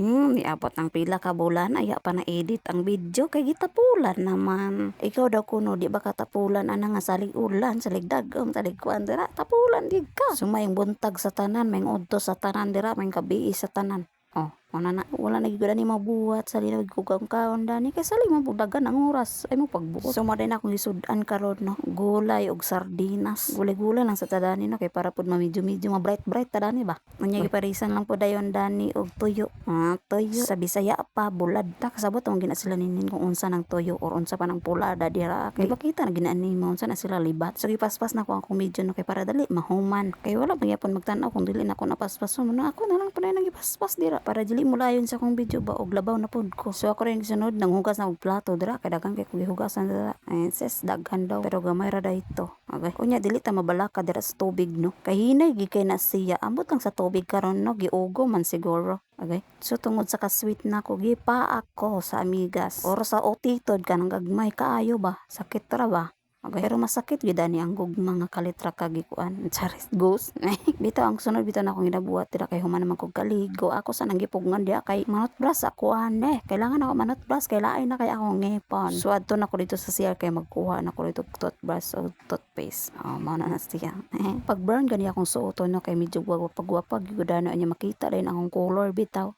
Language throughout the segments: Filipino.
Niabot ng pila ka bulan aya pa na edit ang video kay gitapulan naman. Ikaw daw kuno di ba katapulan ana nga salig ulan, salig dagom, salig kuan dira, tapulan di ka. Sumayong buntag sa tanan, may udto sa tanan dira, may gabi sa tanan. Oh, wala na gyud ani mabuhat sa linawig kugang kaon dani kay salig mabudagan ang oras ay mo pagbuot. So mo din akong gisud-an karon no, gulay og sardinas. Gulay-gulay lang sa tadani no kay para pud medyo ma bright tadani ba. Unya giparisan lang pud dayon dani og tuyo. Tuyo sa Bisaya pa bulad ta kasabot ang gina sila ninin kung unsa nang tuyo or unsa pa nang pulada dira. Kay bakita na ginani mo unsa na sila libat. So gipaspas na ko akong medyo no kay para dali mahuman. Kay wala magyapon magtan-aw kung dili na ko napaspas mo no ako na lang pud nang gipaspas dira para dili mulayon sa akong video ba og labaw na pud ko. So ako rin sunod nang hugas na og plato dira kay daghan kay ko gihugasan dira. Sis daghan daw pero gamay ra dayto. Okay. Kunya dili ta mabalaka dira sa tubig no. Kay hinay gi kay na siya ambot lang sa tubig karon no giugo man siguro. Okay. So tungod sa ka-sweet na ko gipa ako sa amigas or sa otitod kanang gagmay kaayo ba sakit ra ba. Okay. Pero masakit gyud ani ang gugma nga kalitra kagikuan. Charis ghost. Bitaw ang sunod bitaw na akong ginabuhat dira kay human naman kog kaligo. Ako sa nanggipugngan diha kay manot brush ako ane. Kailangan ako manot brush kay lain na kay akong ngipon. So adto na ko dito sa CR kay magkuha na ko dito toothbrush o toothpaste. Mao na siya. Pag burn gani akong suoton no kay medyo gwapag gyud ana nya makita rin akong color bitaw.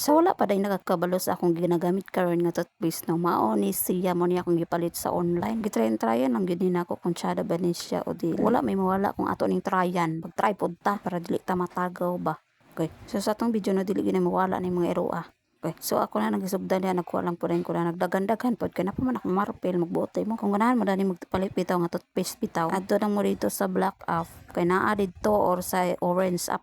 So wala pa day nakakabalo sa akong ginagamit karon nga toothpaste no. Mao ni siya mo ni akong gipalit sa online. Gitry-tryan ang gid nako kung tsada ba ni siya o di wala may mawala kung ato ning tryan pag-try pod ta para dili ta matagaw ba. Okay, so sa atong video no dili gina mawala ni mga eroa. Okay, so ako na nagisugdan niya nagkuha lang po rin ko na nagdagan-dagan pod kay na pa man ako marpel magbuotay mo kung ganahan mo dani magpalit bitaw nga toothpaste bitaw adto lang mo dito sa black off kay naa dito or sa orange up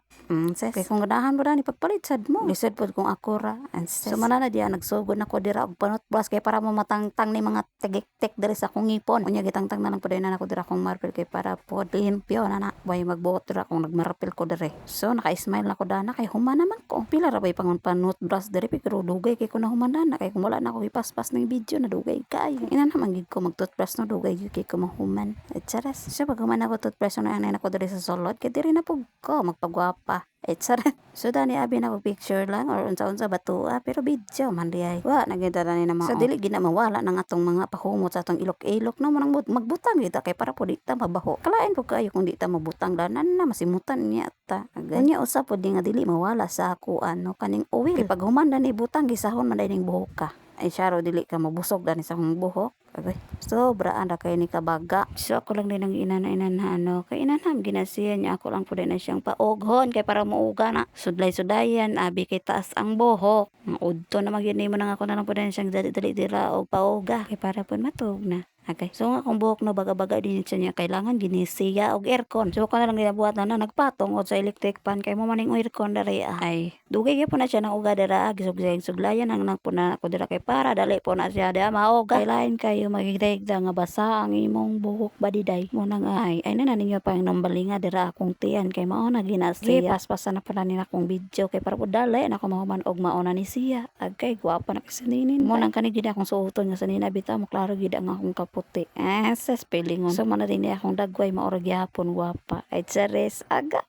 kay kung ganahan mo dani pagpalit sad mo lisod pod kung ako ra so manana diya nagsugod nako dira og panot plus kay para mo matangtang ni mga tigik-tik diri sa akong ngipon unya gitangtang na lang pod na nako dira akong marpel kay para pod limpyo na way magbuot dira kung nagmarpel ko diri so naka-smile nako dana kay human naman ko pila ra bay pangon panot brush diri pero dugay kay ko na humandana kay kung wala na ako ipaspas ng video na dugay kayo ina naman gid ko mag toothbrush no dugay kay ko mahuman charas so pag human ako toothbrush no ang nako diri sa sulod kay diri na pug ko magpagwapa charas so dani abi na ko picture lang or unsa-unsa batua pero video man di ay wa nagita ni na mao so dili gid na mawala nang atong mga pahumot sa atong ilok-ilok no manang magbutang kita kay para po di ta mabaho kalain po kayo kung di ta mabutang danan na masimutan niya ta nya usap pod nga dili mawala sa ako ano kaning oil kay pag human dani butang gisahon man ning buhok ka ay syaro dili ka mabusog dani sa akong buhok okay sobra anda kay ni kabaga so ako lang din ang inana ano kay inanam ginasiyan niya ako lang po din na siyang paughon kay para muuga na sudlay-sudayan abi kay taas ang buhok udto na magyud mo nang ako na lang po din siyang dali dira og pauga kay para pud matug na. Okay. So nga kung buhok no baga-baga din siya niya kailangan ginisiya og aircon. So ko na lang ginabuhat na nagpatong od sa electric fan kay mo maning aircon diri ay dugay gyud po na siya nang uga dira gisug-suglayan ang nang po na ko dira kay para dali po na siya dira mauga. Kay lain kayo magigdayda nga basa ang imong buhok badiday mo nang ay na ninyo pa ang nambalinga dira akong tiyan kay mao na ginasiya. Paspasan na pala ni akong video kay para po dali na ko mahuman og mauna ni siya. Agkay gwapa na kasaninin. Mo nang kani gid akong suoton nga sanina bitaw mo klaro gid ang akong puti. Sa spelling on. So, man na rin akong dagway maorag yapon wapa. Ay, chares, aga.